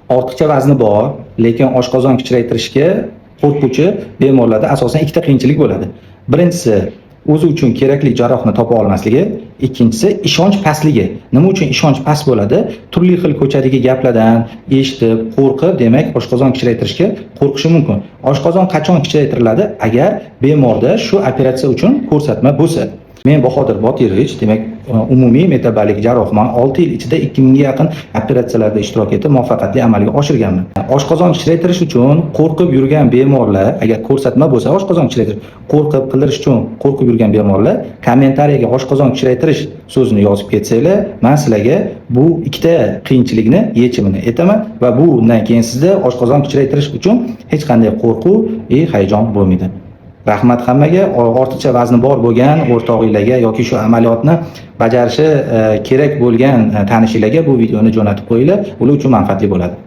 Ortiqcha vazni bor, lekin oshqozon kichraytirishga qo'rquvchi bemorlarda asosan ikkita qiyinchilik bo'ladi. Birinchisi o'zi uchun kerakli jarrohni topa olmasligi, ikkinchisi ishonch pastligi. Nima uchun ishonch past bo'ladi? Turli xil ko'chadagi gaplardan eshitib, qo'rqib, demak, oshqozon kichraytirishga qo'rqishi mumkin. Oshqozon qachon kichraytiriladi? Agar bemorda shu operatsiya uchun ko'rsatma bo'lsa. Men Bahodir Botirovich, demak, umumiy metabolik jarrohman. 6 yil ichida 2000 ga yaqin operatsiyalarda ishtirok etib, muvaffaqiyatli amalga oshirganman. Oshqozon kichraytirish uchun qo'rqib yurgan bemorlar, agar ko'rsatma bo'lsa, oshqozon kichraytirish, qo'rqib qildirish uchun qo'rqib yurgan bemorlar kommentariyaga oshqozon kichraytirish so'zini yozib ketsanglar, men sizlarga bu ikkita qiyinchilikni yechimini aytaman va bundan keyin sizda oshqozon kichraytirish uchun hech qanday qo'rquv, hayajon bo'lmaydi. Rahmat hammaga. Ortiqcha vazni bor bo'lgan o'rtog'inglarga yoki shu amaliyotni bajarishi kerak bo'lgan tanishinglarga bu videoni jo'natib qo'yinglar. Ular uchun manfaatli bo'ladi.